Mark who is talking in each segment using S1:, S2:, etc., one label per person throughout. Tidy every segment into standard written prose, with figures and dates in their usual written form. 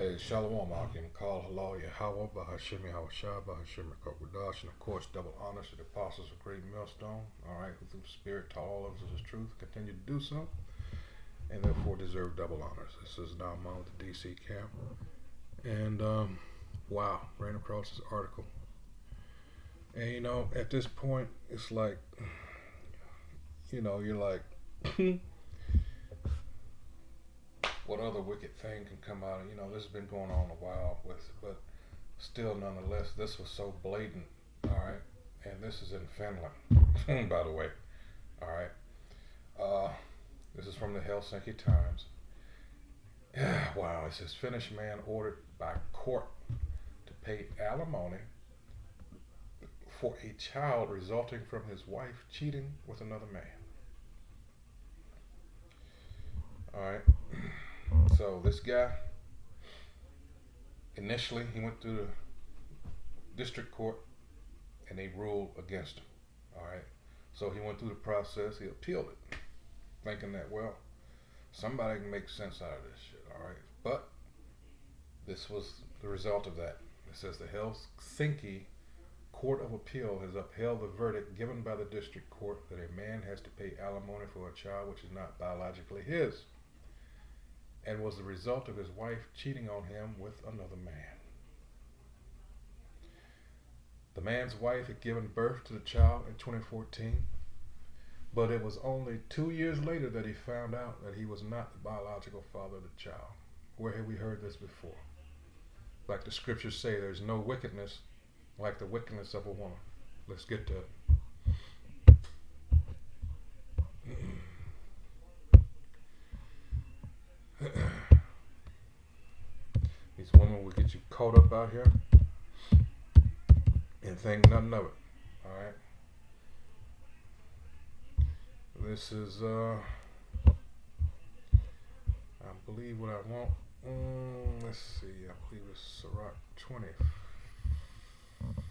S1: Hey, Shalom Akim, Call Halal Yahweh, Bahashim Yahushua, Bahashim Kokudash, and of course, double honors to the apostles of Great Millstone, alright, who through the Spirit taught all of us the truth, continue to do so, and therefore deserve double honors. This is Naaman with the DC camp, and wow, ran across this article. And at this point, it's like, you're like, what other wicked thing can come out of, this has been going on a while but still nonetheless, this was so blatant, alright, and this is in Finland, by the way, alright, this is from the Helsinki Times. Wow, it says Finnish man ordered by court to pay alimony for a child resulting from his wife cheating with another man. Alright. So this guy, initially he went through the district court and they ruled against him. Alright. So he went through the process, he appealed it, thinking that, well, somebody can make sense out of this shit. Alright. But this was the result of that. It says the Helsinki Court of Appeal has upheld the verdict given by the district court that a man has to pay alimony for a child which is not biologically his, and was the result of his wife cheating on him with another man. The man's wife had given birth to the child in 2014, but it was only 2 years later that he found out that he was not the biological father of the child. Where have we heard this before? Like the scriptures say, there's no wickedness like the wickedness of a woman. Let's get to it. These women will get you caught up out here and think nothing of it. Alright. This is I believe what I want. Let's see, I believe it's Sirach 25.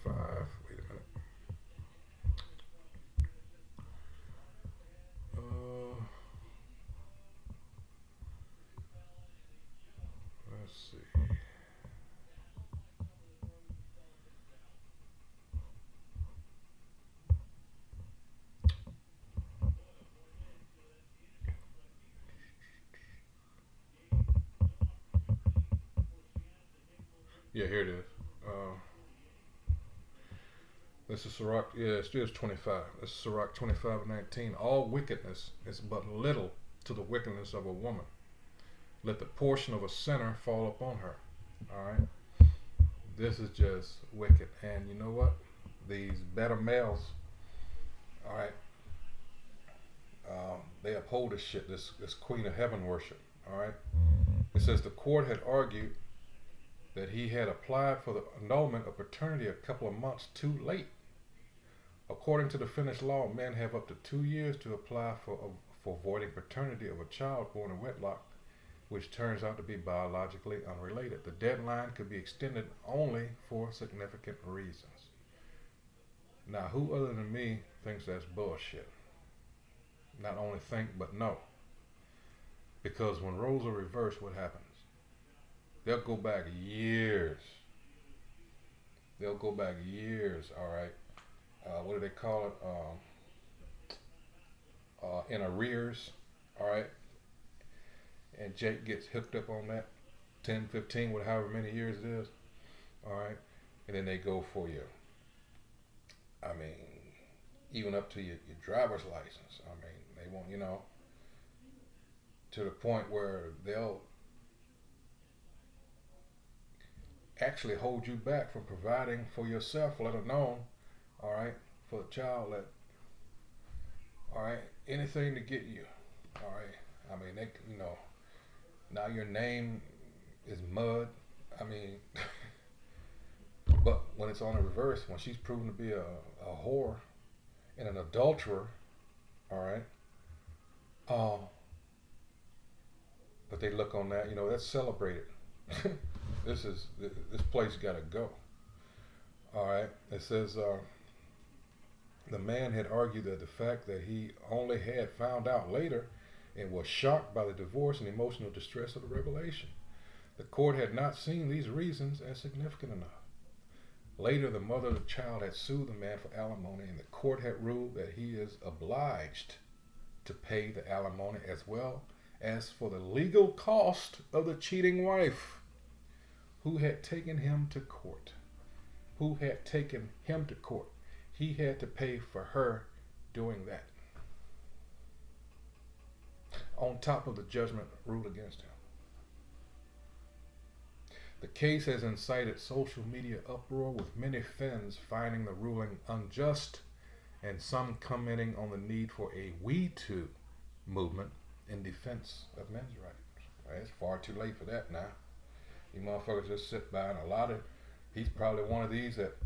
S1: Wait a minute. Let's see. Yeah, here it is. This is Sirach, it is 25. This is Sirach 25:19. All wickedness is but little to the wickedness of a woman. Let the portion of a sinner fall upon her. Alright? This is just wicked. And you know what? These better males, alright, they uphold this shit, this Queen of Heaven worship. Alright? It says the court had argued that he had applied for the annulment of paternity a couple of months too late. According to the Finnish law, men have up to 2 years to apply for avoiding paternity of a child born in wedlock, which turns out to be biologically unrelated. The deadline could be extended only for significant reasons. Now, who other than me thinks that's bullshit? Not only think, but know. Because when roles are reversed, what happens? They'll go back years. They'll go back years, alright? What do they call it? In arrears, alright? And Jake gets hooked up on that 10, 15, however many years it is, alright? And then they go for you. I mean, even up to your driver's license. I mean, they want, to the point where they'll actually hold you back from providing for yourself, let alone, alright, for the child, alright, anything to get you, alright. I mean, they, now your name is mud. I mean, but when it's on the reverse, when she's proven to be a whore and an adulterer, alright, but they look on that, that's celebrated. This place gotta go. Alright, it says the man had argued that the fact that he only had found out later and was shocked by the divorce and emotional distress of the revelation. The court had not seen these reasons as significant enough. Later, the mother of the child had sued the man for alimony, and the court had ruled that he is obliged to pay the alimony as well as for the legal cost of the cheating wife who had taken him to court. Who had taken him to court. He had to pay for her doing that, on top of the judgment ruled against him. The case has incited social media uproar, with many Finns finding the ruling unjust and some commenting on the need for a We Too movement in defense of men's rights. It's far too late for that now. You motherfuckers just sit by, and a lot of, he's probably one of these that,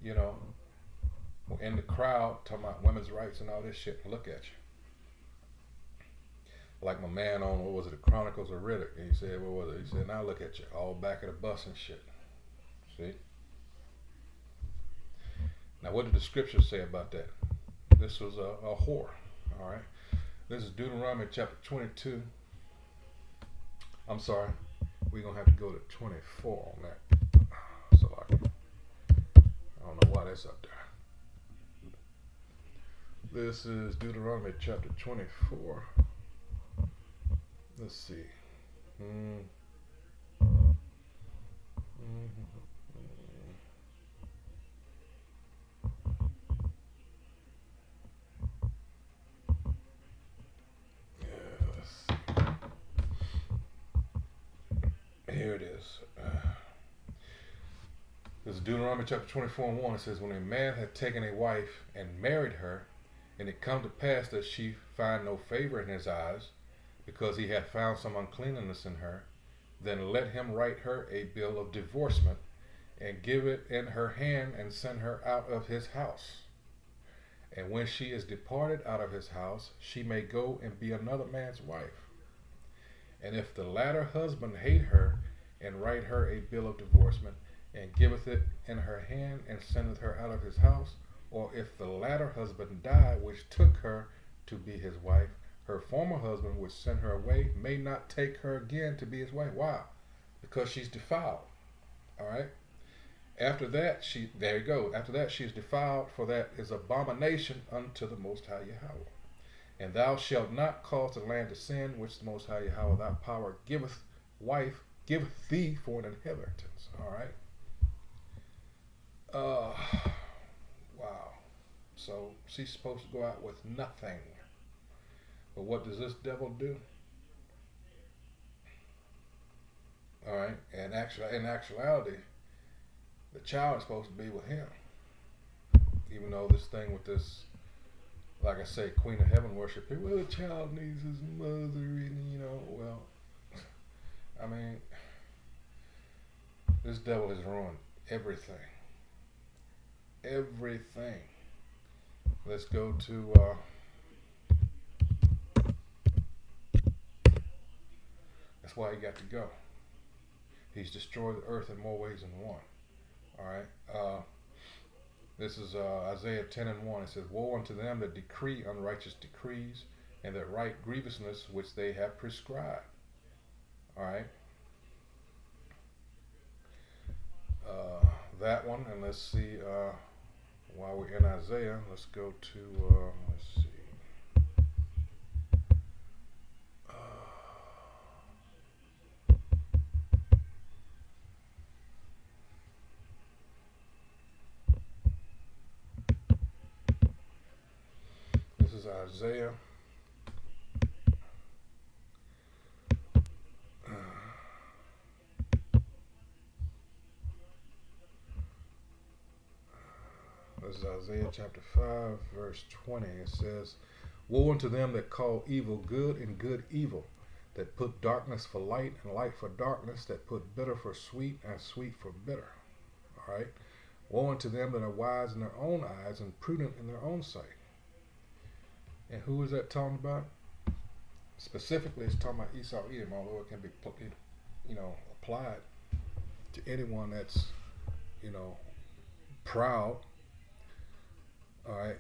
S1: you know, were in the crowd talking about women's rights and all this shit, and look at you. Like my man on, what was it, the Chronicles of Riddick, and he said, what was it? He said, now look at you, all back of the bus and shit. See? Now what did the scripture say about that? This was a whore, all right? This is Deuteronomy chapter 22. I'm sorry, we're going to have to go to 24 on that. So I don't know why that's up there. This is Deuteronomy chapter 24. Let's see. Here it is. This is Deuteronomy chapter 24 and 1. It says, when a man had taken a wife and married her, and it come to pass that she find no favor in his eyes, because he had found some uncleanness in her, then let him write her a bill of divorcement, and give it in her hand, and send her out of his house. And when she is departed out of his house, she may go and be another man's wife. And if the latter husband hate her, and write her a bill of divorcement, and giveth it in her hand, and sendeth her out of his house, or if the latter husband die, which took her to be his wife, her former husband, which sent her away, may not take her again to be his wife. Why? Because she's defiled. All right? After that, there you go. After that, she is defiled, for that is abomination unto the Most High Yahweh. And thou shalt not cause the land to sin, which the Most High Yahweh thy power giveth thee for an inheritance. All right? Wow. So she's supposed to go out with nothing. But what does this devil do? All right. And in actuality, the child is supposed to be with him. Even though this thing with this, like I say, Queen of Heaven worship, well, the child needs his mother, and well, I mean, this devil has ruined everything. Everything. Let's go to that's why he got to go. He's destroyed the earth in more ways than one. All right. This is Isaiah 10 and 1. It says, woe unto them that decree unrighteous decrees, and that write grievousness which they have prescribed. All right. That one, and let's see, while we're in Isaiah, let's go to, let's see. This is Isaiah. This is Isaiah chapter 5, verse 20. It says, woe unto them that call evil good and good evil, that put darkness for light and light for darkness, that put bitter for sweet and sweet for bitter. All right. Woe unto them that are wise in their own eyes and prudent in their own sight. And who is that talking about? Specifically, it's talking about Esau Edom, although it can be, applied to anyone that's, proud. All right.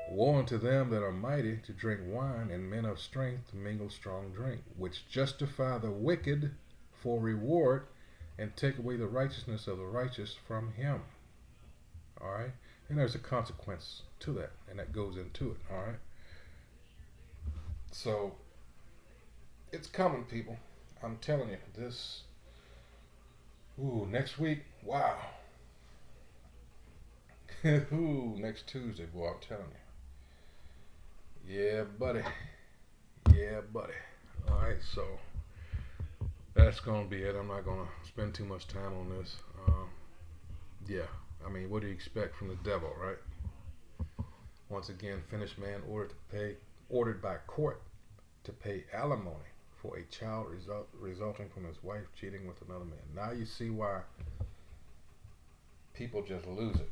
S1: Woe unto them that are mighty to drink wine, and men of strength to mingle strong drink, which justify the wicked for reward, and take away the righteousness of the righteous from him. All right, and there's a consequence to that, and that goes into it. All right, so it's coming, people. I'm telling you, this. Ooh, next week, wow. Ooh, next Tuesday, boy, I'm telling you. Yeah, buddy. Yeah, buddy. All right, so that's gonna be it. I'm not gonna spend too much time on this. Yeah, I mean, what do you expect from the devil, right? Once again, Finnish man ordered by court to pay alimony for a child resulting from his wife cheating with another man. Now you see why people just lose it.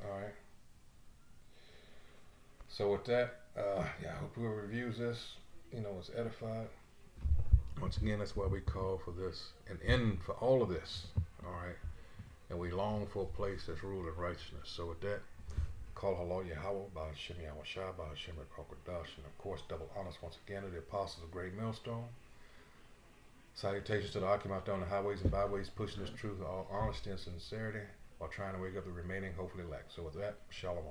S1: All right. So with that, yeah, I hope whoever reviews this, is edified. Once again, that's why we call for this an end for all of this. All right. And we long for a place that's ruled in righteousness. So with that, call Halal Yahweh, Ba'ashem Yahweh Shah, Ba'ashem Rekokodash, and of course, double honors once again to the apostles of Great Millstone. Salutations to the occupants on the highways and byways, pushing this truth with all honesty and sincerity while trying to wake up the remaining, hopefully lack. So with that, Shalom.